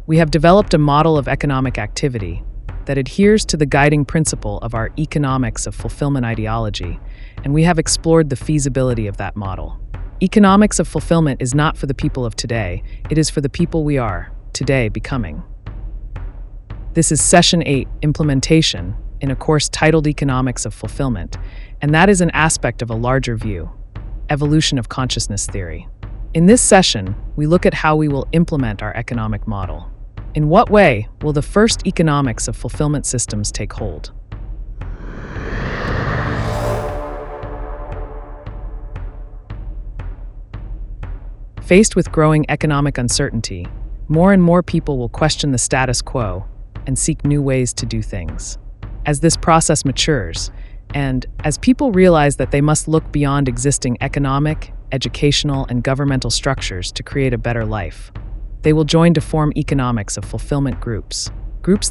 We have developed a model of economic activity that adheres to the guiding principle of our economics of fulfillment ideology, and we have explored the feasibility of that model. Economics of fulfillment is not for the people of today, it is for the people we are, today, becoming. This is Session 8, Implementation, in a course titled Economics of Fulfillment, and that is an aspect of a larger view, evolution of consciousness theory. In this session, we look at how we will implement our economic model. In what way will the first economics of fulfillment systems take hold? Faced with growing economic uncertainty, more and more people will question the status quo and seek new ways to do things. As this process matures, and as people realize that they must look beyond existing economic, educational, and governmental structures to create a better life, they will join to form economics of fulfillment groups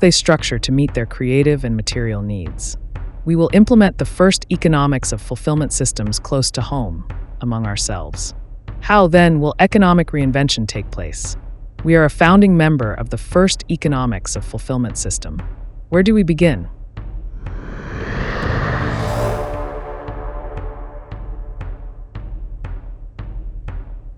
they structure to meet their creative and material needs. We will implement the first economics of fulfillment systems close to home, among ourselves. How, then, will economic reinvention take place? We are a founding member of the first economics of fulfillment system. Where do we begin?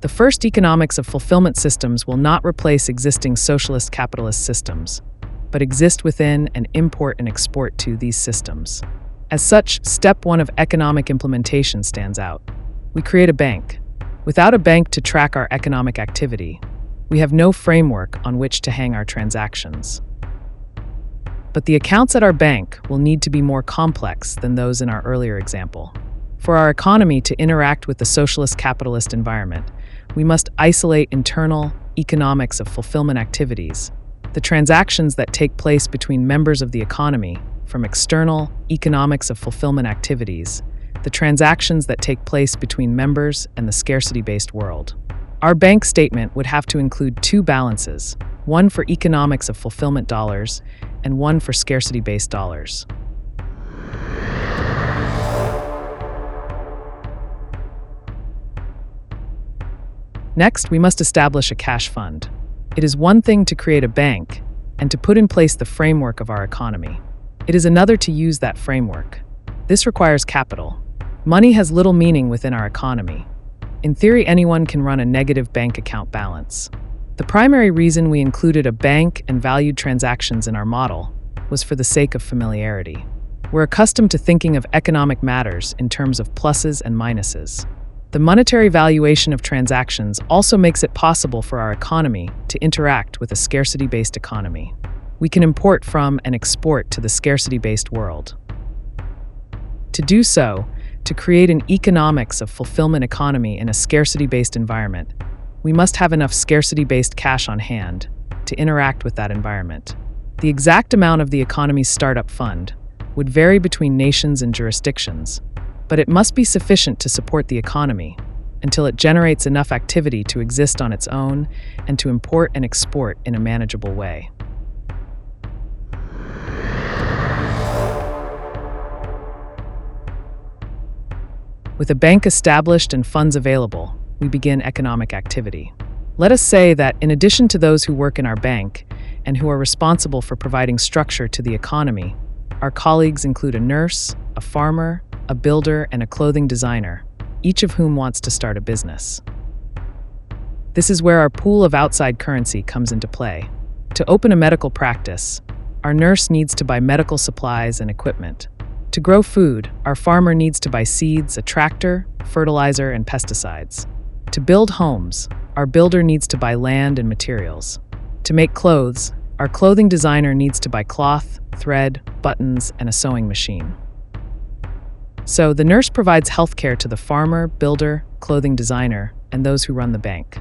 The first economics of fulfillment systems will not replace existing socialist capitalist systems, but exist within and import and export to these systems. As such, step 1 of economic implementation stands out. We create a bank. Without a bank to track our economic activity, we have no framework on which to hang our transactions. But the accounts at our bank will need to be more complex than those in our earlier example. For our economy to interact with the socialist capitalist environment, we must isolate internal economics of fulfillment activities, the transactions that take place between members of the economy, from external economics of fulfillment activities, the transactions that take place between members and the scarcity-based world. Our bank statement would have to include 2 balances, one for economics of fulfillment dollars and one for scarcity-based dollars. Next, we must establish a cash fund. It is one thing to create a bank and to put in place the framework of our economy. It is another to use that framework. This requires capital. Money has little meaning within our economy. In theory, anyone can run a negative bank account balance. The primary reason we included a bank and valued transactions in our model was for the sake of familiarity. We're accustomed to thinking of economic matters in terms of pluses and minuses. The monetary valuation of transactions also makes it possible for our economy to interact with a scarcity-based economy. We can import from and export to the scarcity-based world. To do so, to create an economics of fulfillment economy in a scarcity-based environment, we must have enough scarcity-based cash on hand to interact with that environment. The exact amount of the economy's startup fund would vary between nations and jurisdictions, but it must be sufficient to support the economy until it generates enough activity to exist on its own and to import and export in a manageable way. With a bank established and funds available, we begin economic activity. Let us say that in addition to those who work in our bank and who are responsible for providing structure to the economy, our colleagues include a nurse, a farmer, a builder, and a clothing designer, each of whom wants to start a business. This is where our pool of outside currency comes into play. To open a medical practice, our nurse needs to buy medical supplies and equipment. To grow food, our farmer needs to buy seeds, a tractor, fertilizer, and pesticides. To build homes, our builder needs to buy land and materials. To make clothes, our clothing designer needs to buy cloth, thread, buttons, and a sewing machine. So, the nurse provides healthcare to the farmer, builder, clothing designer, and those who run the bank.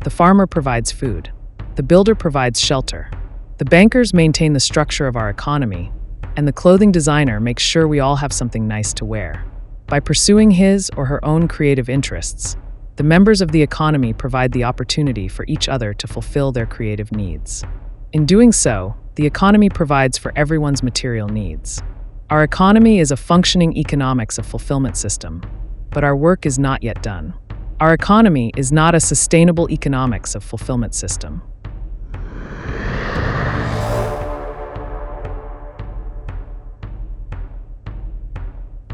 The farmer provides food. The builder provides shelter. The bankers maintain the structure of our economy, and the clothing designer makes sure we all have something nice to wear. By pursuing his or her own creative interests, the members of the economy provide the opportunity for each other to fulfill their creative needs. In doing so, the economy provides for everyone's material needs. Our economy is a functioning economics of fulfillment system, but our work is not yet done. Our economy is not a sustainable economics of fulfillment system.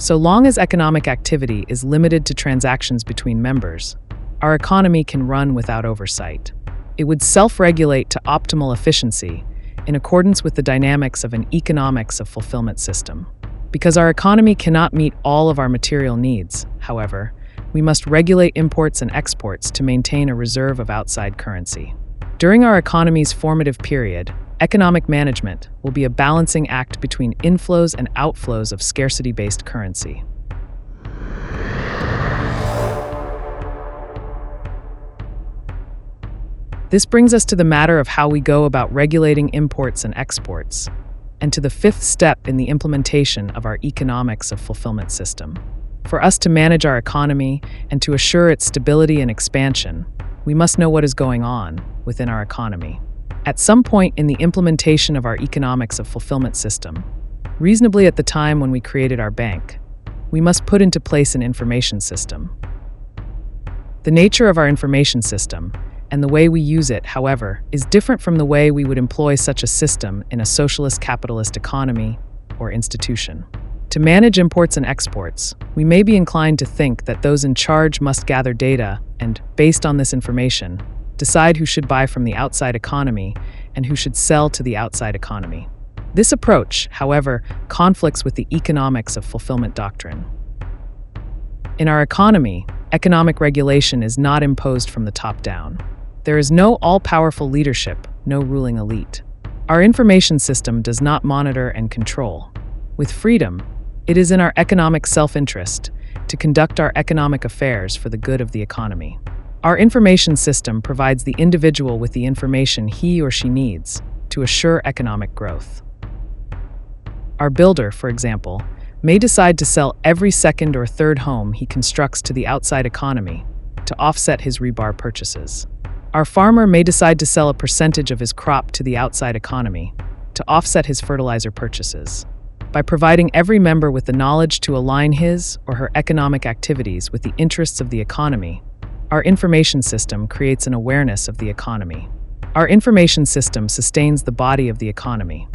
So long as economic activity is limited to transactions between members, our economy can run without oversight. It would self-regulate to optimal efficiency in accordance with the dynamics of an economics of fulfillment system. Because our economy cannot meet all of our material needs, however, we must regulate imports and exports to maintain a reserve of outside currency. During our economy's formative period, economic management will be a balancing act between inflows and outflows of scarcity-based currency. This brings us to the matter of how we go about regulating imports and exports, and to the fifth step in the implementation of our economics of fulfillment system. For us to manage our economy and to assure its stability and expansion, we must know what is going on within our economy. At some point in the implementation of our economics of fulfillment system, reasonably at the time when we created our bank, we must put into place an information system. The nature of our information system and the way we use it, however, is different from the way we would employ such a system in a socialist capitalist economy or institution. To manage imports and exports, we may be inclined to think that those in charge must gather data and, based on this information, decide who should buy from the outside economy and who should sell to the outside economy. This approach, however, conflicts with the economics of fulfillment doctrine. In our economy, economic regulation is not imposed from the top down. There is no all-powerful leadership, no ruling elite. Our information system does not monitor and control. With freedom, it is in our economic self-interest to conduct our economic affairs for the good of the economy. Our information system provides the individual with the information he or she needs to assure economic growth. Our builder, for example, may decide to sell every second or third home he constructs to the outside economy to offset his rebar purchases. Our farmer may decide to sell a percentage of his crop to the outside economy to offset his fertilizer purchases. By providing every member with the knowledge to align his or her economic activities with the interests of the economy, our information system creates an awareness of the economy. Our information system sustains the body of the economy.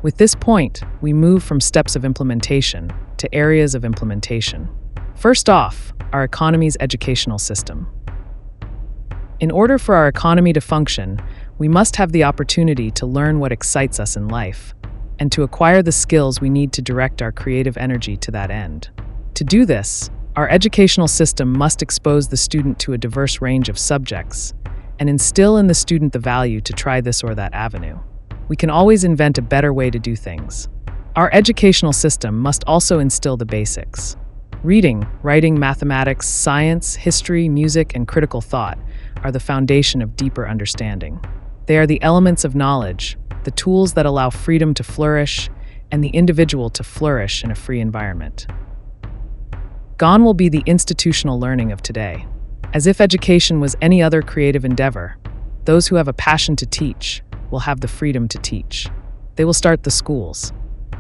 With this point, we move from steps of implementation to areas of implementation. First off, our economy's educational system. In order for our economy to function, we must have the opportunity to learn what excites us in life, and to acquire the skills we need to direct our creative energy to that end. To do this, our educational system must expose the student to a diverse range of subjects, and instill in the student the value to try this or that avenue. We can always invent a better way to do things. Our educational system must also instill the basics. Reading, writing, mathematics, science, history, music, and critical thought are the foundation of deeper understanding. They are the elements of knowledge, the tools that allow freedom to flourish and the individual to flourish in a free environment. Gone will be the institutional learning of today. As if education was any other creative endeavor, those who have a passion to teach will have the freedom to teach. They will start the schools.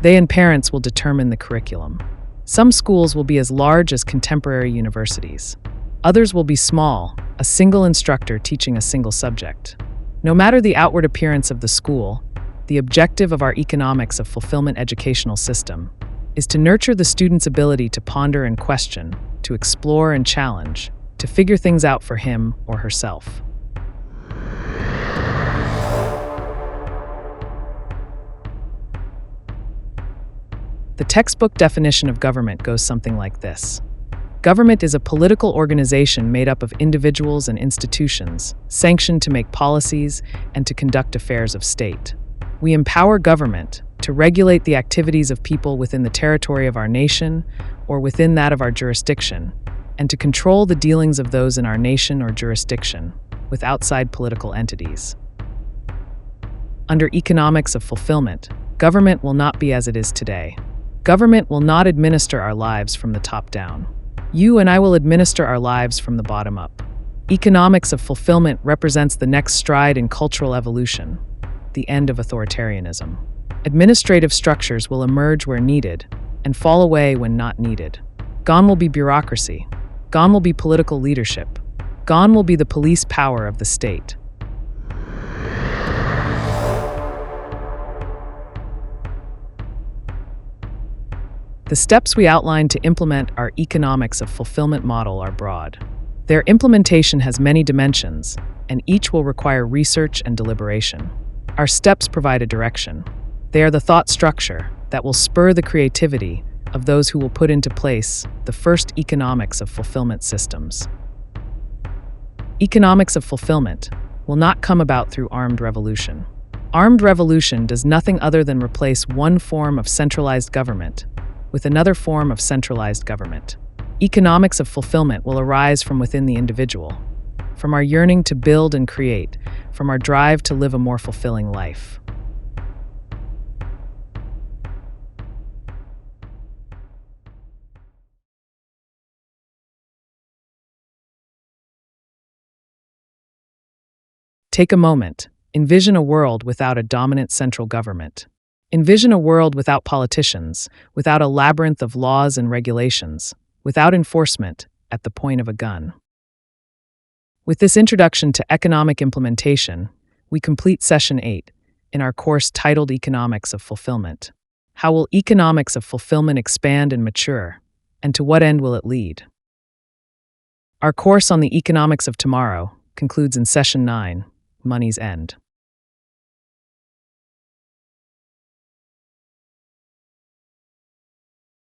They and parents will determine the curriculum. Some schools will be as large as contemporary universities. Others will be small, a single instructor teaching a single subject. No matter the outward appearance of the school, the objective of our economics of fulfillment educational system is to nurture the student's ability to ponder and question, to explore and challenge, to figure things out for him or herself. The textbook definition of government goes something like this. Government is a political organization made up of individuals and institutions, sanctioned to make policies and to conduct affairs of state. We empower government to regulate the activities of people within the territory of our nation or within that of our jurisdiction, and to control the dealings of those in our nation or jurisdiction with outside political entities. Under economics of fulfillment, government will not be as it is today. Government will not administer our lives from the top down. You and I will administer our lives from the bottom up. Economics of fulfillment represents the next stride in cultural evolution, the end of authoritarianism. Administrative structures will emerge where needed and fall away when not needed. Gone will be bureaucracy. Gone will be political leadership. Gone will be the police power of the state. The steps we outline to implement our economics of fulfillment model are broad. Their implementation has many dimensions, and each will require research and deliberation. Our steps provide a direction. They are the thought structure that will spur the creativity of those who will put into place the first economics of fulfillment systems. Economics of fulfillment will not come about through armed revolution. Armed revolution does nothing other than replace one form of centralized government with another form of centralized government. Economics of fulfillment will arise from within the individual, from our yearning to build and create, from our drive to live a more fulfilling life. Take a moment. Envision a world without a dominant central government. Envision a world without politicians, without a labyrinth of laws and regulations, without enforcement at the point of a gun. With this introduction to economic implementation, we complete Session 8 in our course titled Economics of Fulfillment. How will economics of fulfillment expand and mature, and to what end will it lead? Our course on the economics of tomorrow concludes in Session 9, Money's End.